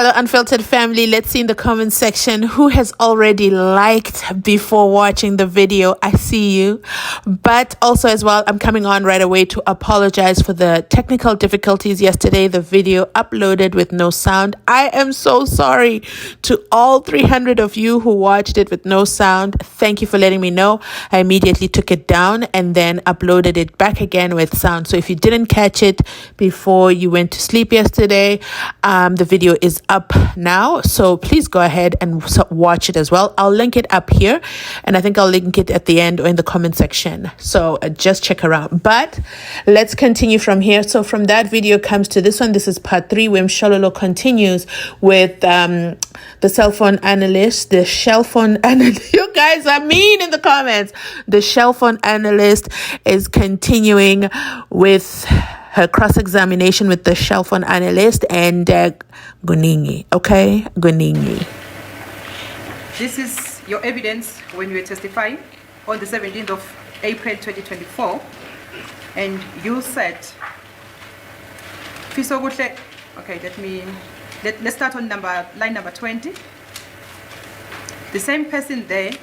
Hello, Unfiltered family. Let's see in the comment section who has already liked before watching the video. I see you. But also as well, I'm coming on right away to apologize for the technical difficulties yesterday. The video uploaded with no sound. I am so sorry to all 300 of you who watched it with no sound. Thank you for letting me know. I immediately took it down and then uploaded it back again with sound. So if you didn't catch it before you went to sleep yesterday, the video is up now, so please go ahead and watch it as well. I'll link it up here, and I think I'll link it at the end or in the comment section, so just check around. But let's continue from here. So from that video comes to this one. This is part 3 where Mshololo continues with the cell phone analyst, the shell phone analyst. You guys are mean in the comments. The shell phone analyst is continuing with her cross-examination with the shell phone analyst and Guningi. Okay, Guningi. This is your evidence when you were testifying on the 17th of April 2024, and you said, okay, let's start on line number 20. The same person there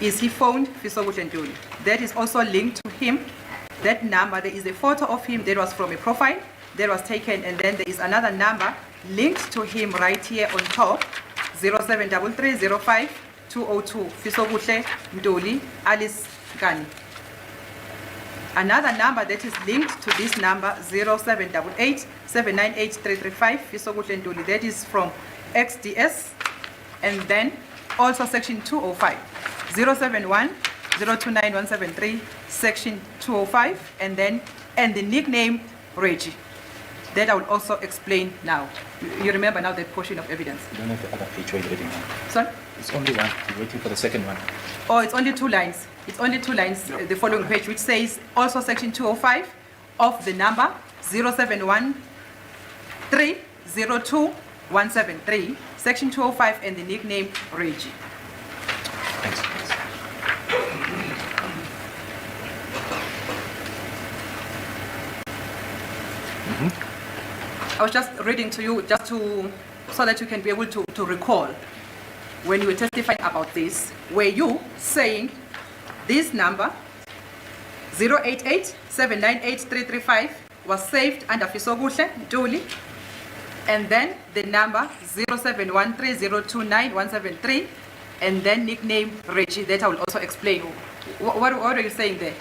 is he phoned Fisogutle Ntuli. That is also linked to him. That number, there is a photo of him that was from a profile that was taken, and then there is another number linked to him right here on top, 073305 202, Fisogutle Ntuli Alice Gani. Another number that is linked to this number, 0788 798 335, Fisogutle Ntuli, that is from XDS, and then also section 205, 071 029173, section 205, and the nickname Reggie. That I will also explain now. You remember now that portion of evidence. You don't have the other page where you're reading now. Sorry? It's only one. You're waiting for the second one. Oh, it's only 2 lines. It's only 2 lines, yep. The following page, which says also section 205 of the number 071 302 173, section 205, and the nickname Reggie. Thanks. I was just reading to you so that you can be able to recall when you were testifying about this, were you saying this number 088 798 335 was saved under Fisogutle Ntuli, and then the number 0713029173, and then nickname Reggie. That I will also explain. What are you saying there?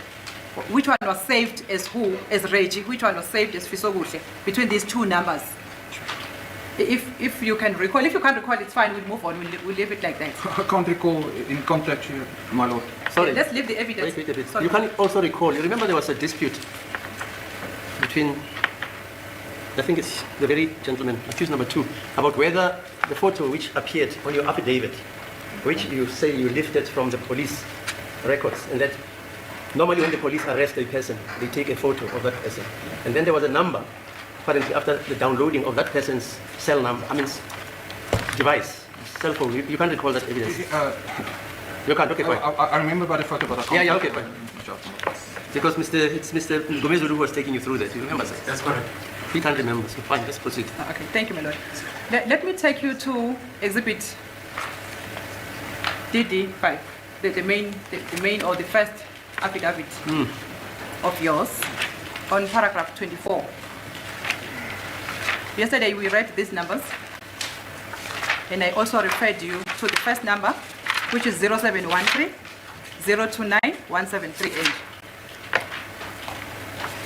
Which one was saved as who, as Reggie? Which one was saved as Fisogutle between these 2 numbers? If you can recall. If you can't recall, it's fine. We'll move on. We'll leave it like that. I can't recall in contact here, my lord. Sorry. Okay, let's leave the evidence. Wait a bit. You can also recall. You remember there was a dispute between, I think it's the very gentleman, accused number 2, about whether the photo which appeared on your affidavit, which you say you lifted from the police records, and that normally when the police arrest a person, they take a photo of that person. And then there was a number, apparently after the downloading of that person's cell number, device, cell phone. You can't recall that evidence. You can't, okay, fine. I remember about the photo, but I can't. Yeah, okay, fine. Because it's Mr. Gomezulu who was taking you through that. You remember that? That's correct. He can't remember, so fine, let's proceed. Okay, thank you, my lord. Let me take you to exhibit DD5, the main or the first affidavit of yours on paragraph 24. Yesterday we read these numbers, and I also referred you to the first number, which is 0713 029 1738.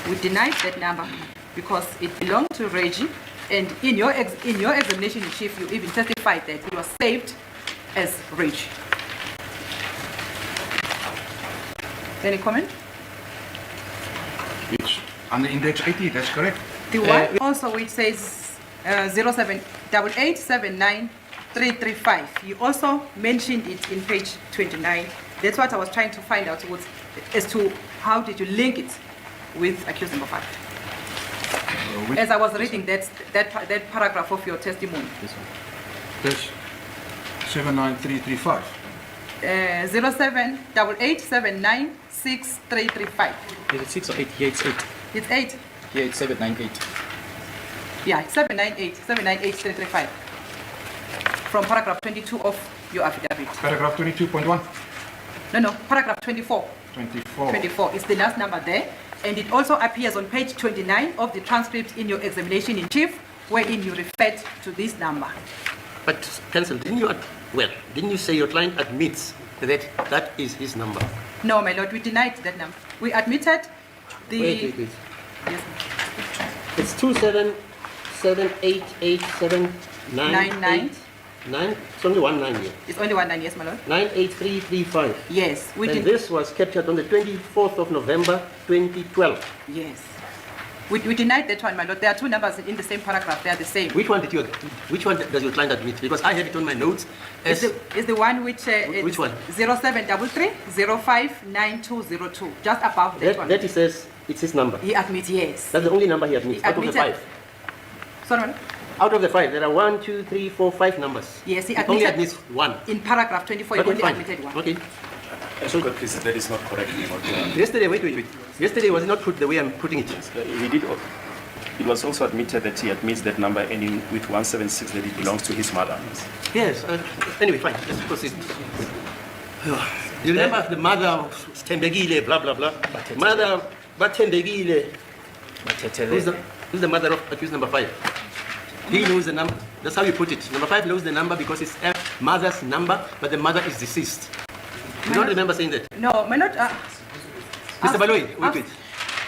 We denied that number because it belonged to Reggie, and in your examination in chief, you even testified that it was saved as Reggie. Any comment? It's under index 80, that's correct. The one also which says 0788793335. You also mentioned it in page 29. That's what I was trying to find out as to how did you link it with accused number 5. As I was reading that paragraph of your testimony. This one. That's 79335. 0788796335. Is it 6 or 8? Yeah, it's 8. It's 8. Yeah, it's 798. Yeah, 798-335 from paragraph 22 of your affidavit. Paragraph 22.1. No, paragraph 24. 24. 24 is the last number there, and it also appears on page 29 of the transcript in your examination in chief, wherein you referred to this number. But, counsel, didn't you say your client admits that that is his number? No, my lord, we denied that number. We admitted the... Wait. Yes, ma'am. It's 277887989. It's only 19 here. It's only 19, yes, my lord. 98335. Yes, we And did. this was captured on the 24th of November 2012. Yes. We denied that one, my lord. There are two numbers in the same paragraph. They are the same. Which one does your client admit? Because I had it on my notes as Is the one which... Which one? 0733-059202. Just above that one. that he says it's his number. He admits, yes. That's the only number he admits. He Out of the admitted. 5. Sorry, madam? Out of the 5, there are 1, 2, 3, 4, 5 numbers. Yes, he only admitted. admits 1. In paragraph 24, he Okay, only fine. admitted one. Okay. So, please, that is not correct. Yesterday, wait. Yesterday was not put the way I'm putting it. He did. It was also admitted that he admits that number ending with 176 that it belongs to his mother. Yes. Anyway, fine. Let's proceed. You remember the mother of Tembegile, blah, blah, blah. Mother Batembegile. Who's the mother of accused number 5? He knows the number. That's how you put it. Number 5 knows the number because it's a mother's number, but the mother is deceased. You don't remember saying that? No, my lord... Mr. Baloyi, wait.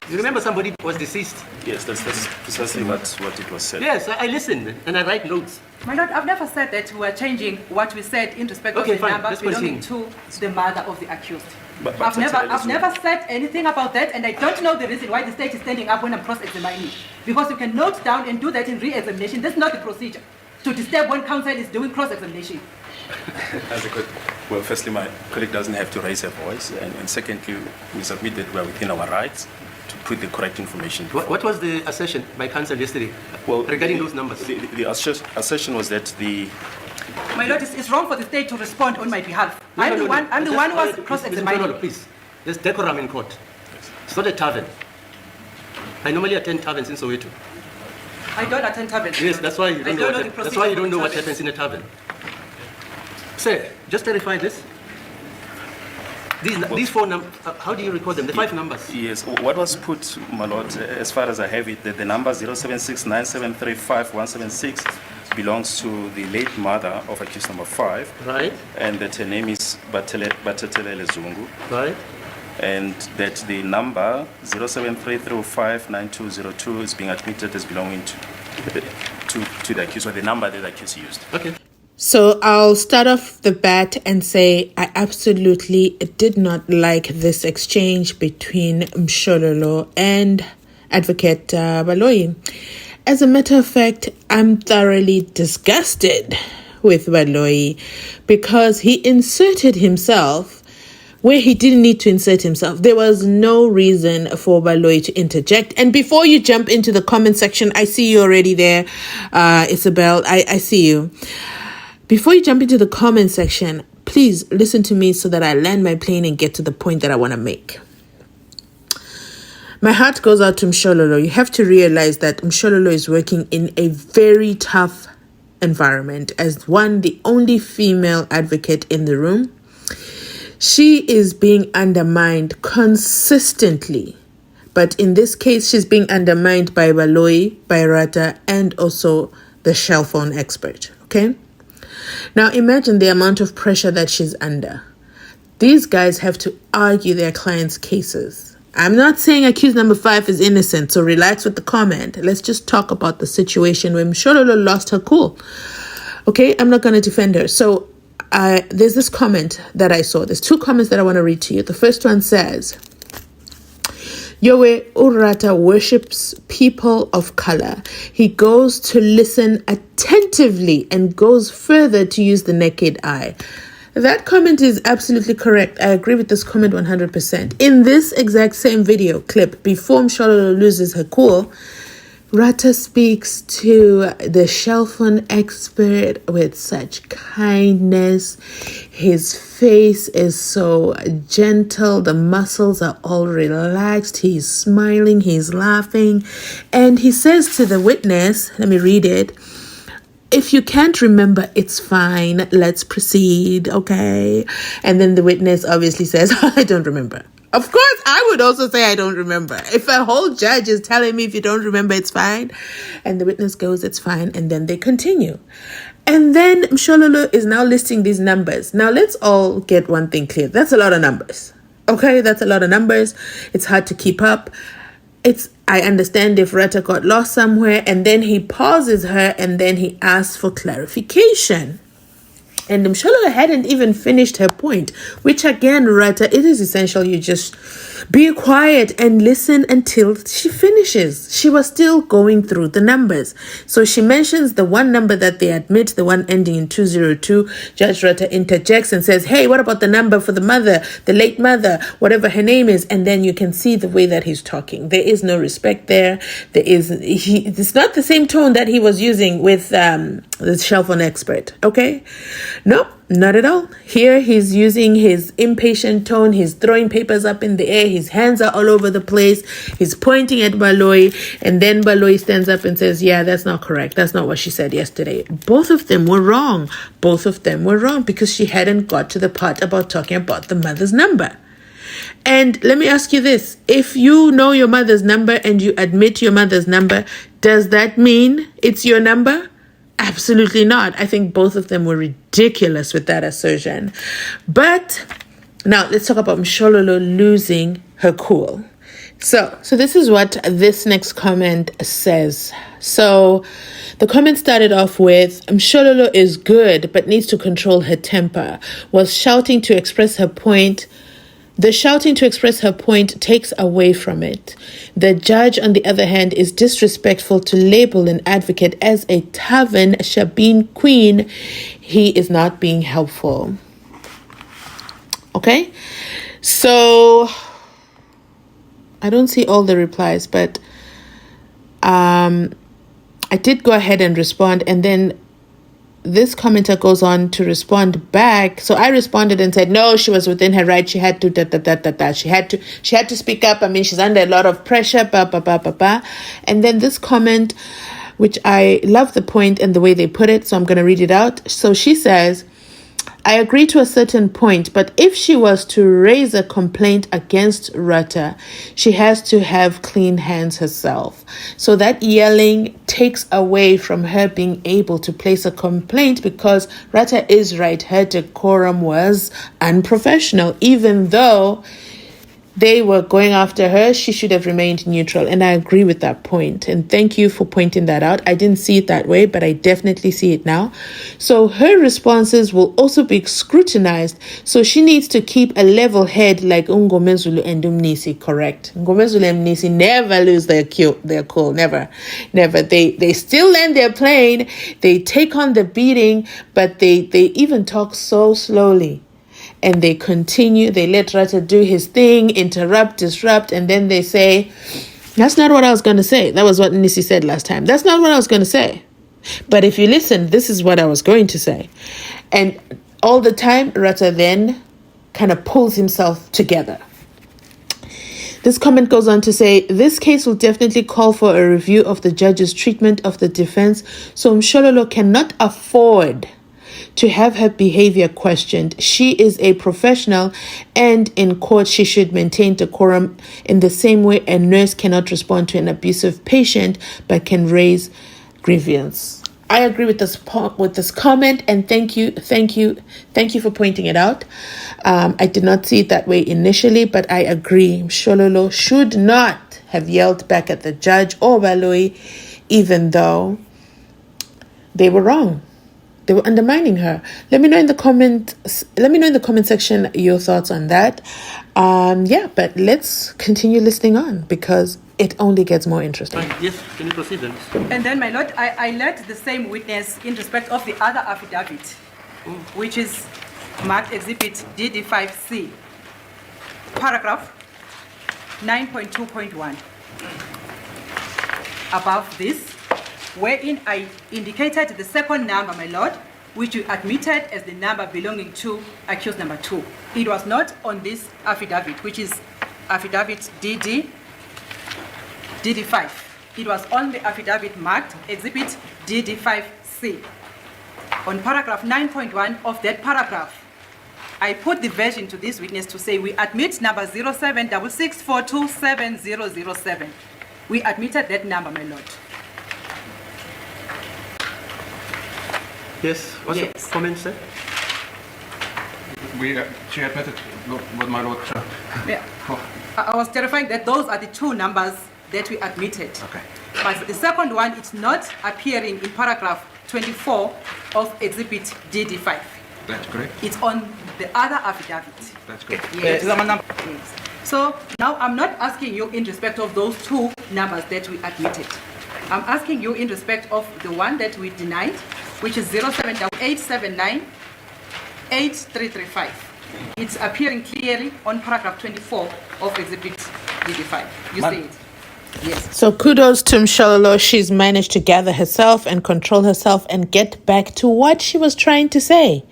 You remember somebody was deceased? Yes, that's precisely what it was said. Yes, I listen and I write notes. My lord, I've never said that we are changing what we said in respect Okay, of the fine. number Let's belonging continue. to the mother of the accused. But I've that's never said anything about that, and I don't know the reason why the state is standing up when I'm cross-examining. Because you can note down and do that in re-examination. That's not the procedure to disturb when counsel is doing cross-examination. Well, firstly, my colleague doesn't have to raise her voice, and secondly, we submit that we are within our rights to put the correct information. What was the assertion by counsel yesterday regarding those numbers? The assertion was that the... My lord, it's wrong for the state to respond on my behalf. I'm the one who was cross-examining. Please, there's decorum in court. It's not a tavern. I normally attend taverns in Soweto. I don't attend taverns. Yes, that's why you don't know. That's why you don't know what happens in a tavern. Sir, just clarify this. These 4 numbers, how do you record them? The 5 numbers? Yes, what was put, my lord, as far as I have it, the number 0769735 belongs to the late mother of accused number 5. Right. And that her name is Batelele Zungu. Right. And that the number 0733059202 is being admitted as belonging to the accused, or the number that the accused used. Okay. So I'll start off the bat and say I absolutely did not like this exchange between Mshololo and Advocate Baloyi. As a matter of fact, I'm thoroughly disgusted with Baloyi because he inserted himself where he didn't need to insert himself. There was no reason for Baloyi to interject. And before you jump into the comment section, I see you already there, Isabel. I see you. Before you jump into the comment section, please listen to me so that I land my plane and get to the point that I want to make. My heart goes out to Mshololo. You have to realize that Mshololo is working in a very tough environment. As the only female advocate in the room, she is being undermined consistently. But in this case, she's being undermined by Baloyi, by Ratha, and also the shell phone expert. Okay? Now imagine the amount of pressure that she's under. These guys have to argue their clients' cases. I'm not saying accused number 5 is innocent, so relax with the comment. Let's just talk about the situation where Mshololo lost her cool. Okay, I'm not going to defend her. So there's this comment that I saw. There's 2 comments that I want to read to you. The first one says, Yowe Urata worships people of color. He goes to listen attentively and goes further to use the naked eye. That comment is absolutely correct. I agree with this comment 100%. In this exact same video clip, before Mshololo loses her cool, Ratha speaks to the shell phone expert with such kindness. His face is so gentle. The muscles are all relaxed. He's smiling. He's laughing. And he says to the witness, let me read it. If you can't remember, it's fine. Let's proceed, okay? And then the witness obviously says, I don't remember. Of course, I would also say I don't remember. If a whole judge is telling me if you don't remember, it's fine. And the witness goes, it's fine. And then they continue. And then Mshololo is now listing these numbers. Now, let's all get one thing clear. That's a lot of numbers. Okay, that's a lot of numbers. It's hard to keep up. I understand if Ratha got lost somewhere, and then he pauses her and then he asks for clarification. And Mshololo hadn't even finished her point, which again, Ratha, it is essential you just be quiet and listen until she finishes. She was still going through the numbers. So she mentions the one number that they admit, the one ending in 202. Judge Ratha interjects and says, hey, what about the number for the mother, the late mother, whatever her name is? And then you can see the way that he's talking. There is no respect there. It's not the same tone that he was using with the shell phone expert. Okay? Nope, not at all. Here he's using his impatient tone. He's throwing papers up in the air. His hands are all over the place. He's pointing at Baloyi. And then Baloyi stands up and says, yeah, that's not correct. That's not what she said yesterday. Both of them were wrong. Both of them were wrong because she hadn't got to the part about talking about the mother's number. And let me ask you this. If you know your mother's number and you admit your mother's number, does that mean it's your number? Absolutely not. I think both of them were ridiculous with that assertion. But now let's talk about Mshololo losing her cool. So this is what this next comment says. So the comment started off with, Mshololo is good but needs to control her temper. Was shouting to express her point. The shouting to express her point takes away from it. The judge, on the other hand, is disrespectful to label an advocate as a tavern Shebeen queen. He is not being helpful. Okay? So, I don't see all the replies, but I did go ahead and respond, and then this commenter goes on to respond back. So I responded and said, no, she was within her right. She had to, She had to speak up. I mean, she's under a lot of pressure, And then this comment, which I love the point and the way they put it, so I'm going to read it out. So she says, I agree to a certain point, but if she was to raise a complaint against Ratha, she has to have clean hands herself. So that yelling takes away from her being able to place a complaint because Ratha is right. Her decorum was unprofessional. Even though they were going after her, she should have remained neutral. And I agree with that point. And thank you for pointing that out. I didn't see it that way, but I definitely see it now. So her responses will also be scrutinized. So she needs to keep a level head like Ngomezulu and Umnisi, correct? Ngomezulu and Umnisi never lose their cool. Never. They still land their plane. They take on the beating, but they even talk so slowly. And they continue, they let Ratha do his thing, interrupt, disrupt, and then they say, that's not what I was going to say. That was what Nisi said last time. That's not what I was going to say. But if you listen, this is what I was going to say. And all the time, Ratha then kind of pulls himself together. This comment goes on to say, this case will definitely call for a review of the judge's treatment of the defense, so Mshololo cannot afford to have her behavior questioned. She is a professional, and in court she should maintain decorum in the same way a nurse cannot respond to an abusive patient but can raise grievance. I agree with this comment, and thank you for pointing it out. I did not see it that way initially, but I agree. Mshololo should not have yelled back at the judge or Baloyi, even though they were wrong. They were undermining her. Let me know in the comment section your thoughts on that. But let's continue listening on because it only gets more interesting. Yes, can you proceed then? And then, my lord, I let the same witness in respect of the other affidavit, which is marked Exhibit DD5C, paragraph 9.2.1. above this, wherein I indicated the second number, my lord, which you admitted as the number belonging to accused number 2. It was not on this affidavit, which is affidavit DD5. It was on the affidavit marked exhibit DD5C. On paragraph 9.1 of that paragraph, I put the version to this witness to say we admit number 0766427007. We admitted that number, my lord. Yes, what's your comment, sir? She admitted what my lord said. Yeah. I was terrifying that those are the 2 numbers that we admitted. Okay. But the second one, it's not appearing in paragraph 24 of exhibit DD5. That's correct. It's on the other affidavit. That's correct. Yes. Yes. So now I'm not asking you in respect of those 2 numbers that we admitted. I'm asking you in respect of the one that we denied, which is 0788798335. It's appearing clearly on paragraph 24 of exhibit DD5. You see it? Yes. So kudos to Mshololo. She's managed to gather herself and control herself and get back to what she was trying to say.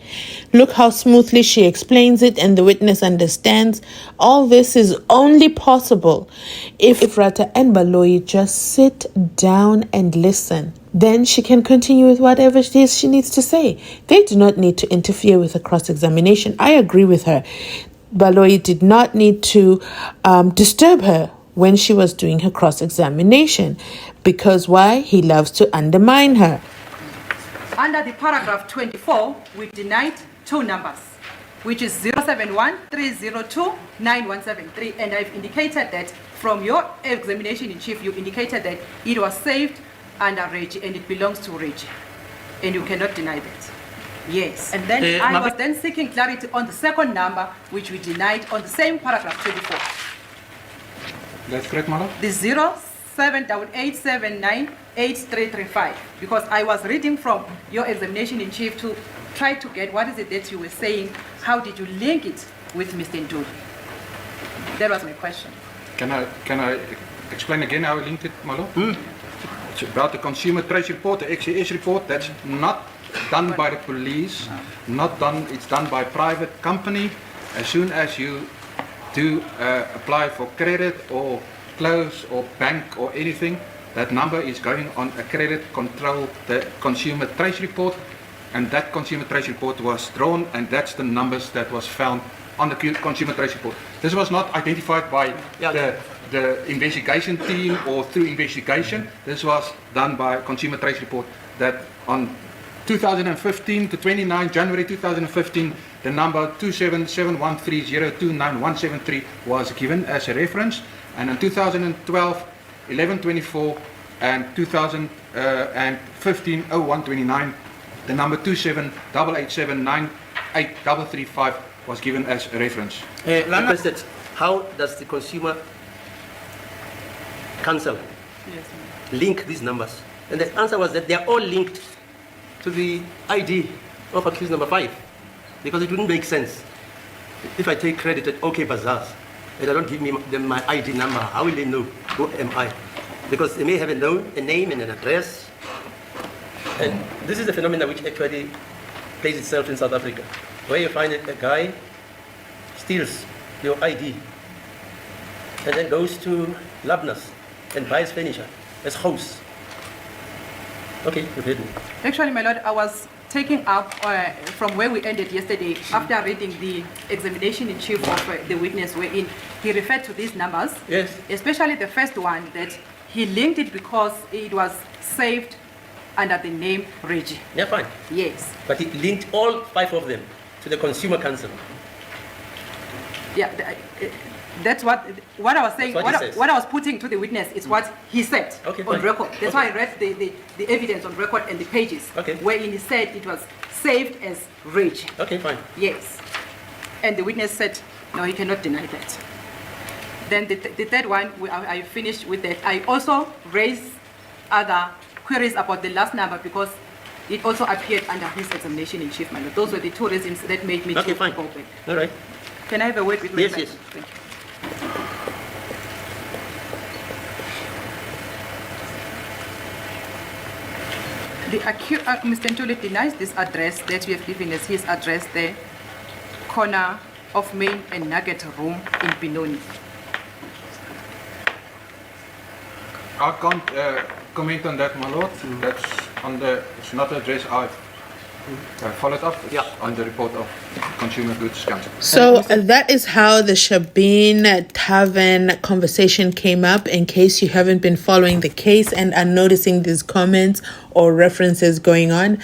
Look how smoothly she explains it and the witness understands. All this is only possible if Ratha and Baloyi just sit down and listen. Then she can continue with whatever it is she needs to say. They do not need to interfere with the cross-examination. I agree with her. Baloyi did not need to disturb her when she was doing her cross-examination. Because why? He loves to undermine her. Under the paragraph 24, we denied 2 numbers, which is 0713029173. And I've indicated that from your examination in chief, you indicated that it was saved under Reggie and it belongs to Reggie. And you cannot deny that. Yes. And then I was then seeking clarity on the second number, which we denied on the same paragraph 24. That's correct, Mala? The 0788798335, because I was reading from your examination in chief to try to get what is it that you were saying. How did you link it with Mr. Nduli? That was my question. Can I explain again how I linked it, Mala? It's about the consumer trace report, the XCS report. That's not done by the police, not done. It's done by private company. As soon as you do apply for credit or close or bank or anything, that number is going on a credit control, the consumer trace report, and that consumer trace report was drawn, and that's the numbers that was found on the consumer trace report. This was not identified by the investigation team or through investigation. This was done by consumer trace report that on 2015 to 29 January 2015, the number 277130299173 was given as a reference, and in 2012, 1124 and 2015 0129, the number 2788798335 was given as a reference. Requested, how does the consumer council link these numbers? And the answer was that they are all linked to the ID of accused number 5, because it wouldn't make sense if I take credit at OK Bazaars and I don't give them my ID number. How will they know who am I? Because they may have a name and an address, and this is a phenomenon which actually plays itself in South Africa, where you find a guy steals your ID and then goes to Labnas and buys furniture as host. Okay, you've heard me. Actually, my lord, I was taking up from where we ended yesterday after reading the examination in chief of the witness, wherein he referred to these numbers. Yes. Especially the first one, that he linked it because it was saved under the name Reggie. Yeah, fine. Yes. But he linked all 5 of them to the Consumer Council. Yeah, that's what I was saying. What I was putting to the witness is what he said on fine. record. That's why I read the evidence on record and the pages, wherein he said it was saved as Reggie. Okay, fine. Yes. And the witness said, no, he cannot deny that. Then the third one, I finished with that. I also raised other queries about the last number because it also appeared under his examination in chief, my lord. Those were the 2 reasons that made me okay, fine. go back. All right. Can I have a word with my Yes, client? yes. Thank you. Mr. Ntuli denies this address that we have given as his address there, corner of Main and Nugget Room in Benoni. I can't comment on that, my lord. That's on the, it's not the address I've followed up. It's on the report of Consumer Goods Council. So that is how the Shebeen Tavern conversation came up, in case you haven't been following the case and are noticing these comments or references going on.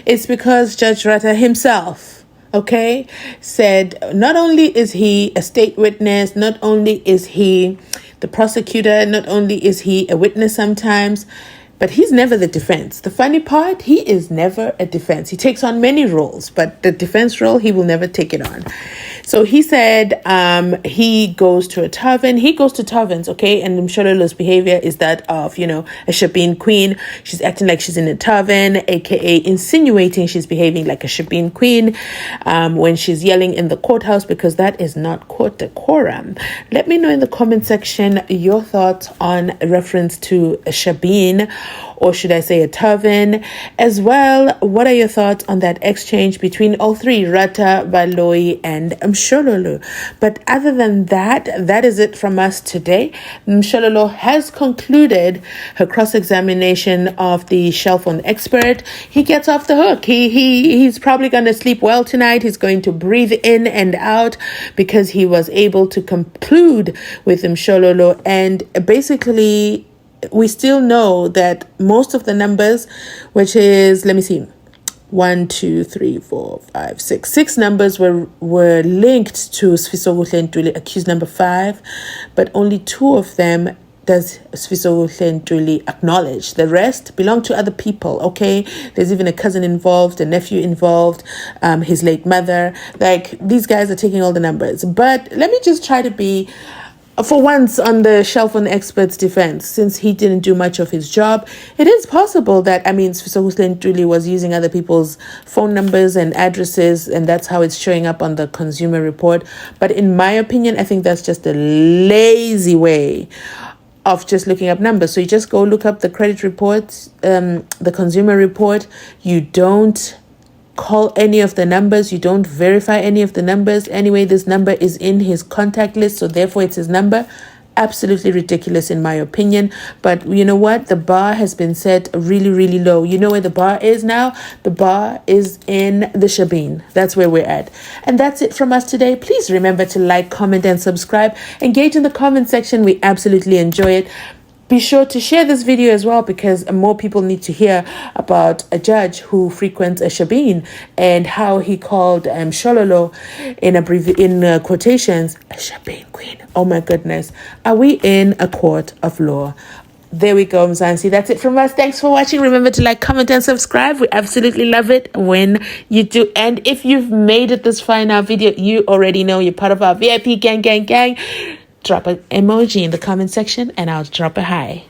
It's because Judge Ratha himself, okay, said not only is he a state witness, not only is he the prosecutor, not only is he a witness sometimes, but he's never the defense. The funny part, he is never a defense. He takes on many roles, but the defense role, he will never take it on. So he said he goes to a tavern. He goes to taverns, okay? And Mshololo's behavior is that of, you know, a Shebeen queen. She's acting like she's in a tavern, aka insinuating she's behaving like a Shebeen queen when she's yelling in the courthouse, because that is not court decorum. Let me know in the comment section your thoughts on reference to a Shebeen, or should I say a tavern, as well. What are your thoughts on that exchange between all three, Ratha, Baloyi, and Mshololo? But other than that, that is it from us today. Mshololo has concluded her cross-examination of the shell phone expert. He gets off the hook. He's probably going to sleep well tonight. He's going to breathe in and out because he was able to conclude with Mshololo, and basically we still know that most of the numbers, which is, let me see, 1, 2, 3, 4, 5, 6. 6 numbers were linked to Sfisokuhle Ntuli, accused number 5, but only 2 of them does Sfisokuhle Ntuli acknowledge. The rest belong to other people, okay? There's even a cousin involved, a nephew involved, his late mother. Like, these guys are taking all the numbers. But let me just try to be, for once, on the shell phone expert's defense, since he didn't do much of his job. It is possible that, Sfisokuhle Ntuli was using other people's phone numbers and addresses, and that's how it's showing up on the consumer report. But in my opinion, I think that's just a lazy way of just looking up numbers. So you just go look up the credit report, the consumer report. You don't call any of the numbers, you don't verify any of the numbers. Anyway, this number is in his contact list, so therefore it's his number. Absolutely ridiculous in my opinion. But you know what, the bar has been set really, really low. You know where the bar is now? The bar is in the Shebeen. That's where we're at. And that's it from us today. Please remember to like, comment, and subscribe. Engage in the comment section. We absolutely enjoy it. Be sure to share this video as well, because more people need to hear about a judge who frequents a Shebeen and how he called Mshololo in quotations a Shebeen queen. Oh my goodness. Are we in a court of law? There we go, Mzansi. That's it from us. Thanks for watching. Remember to like, comment, and subscribe. We absolutely love it when you do. And if you've made it this far in our video, you already know you're part of our VIP gang. Drop an emoji in the comment section and I'll drop a hi.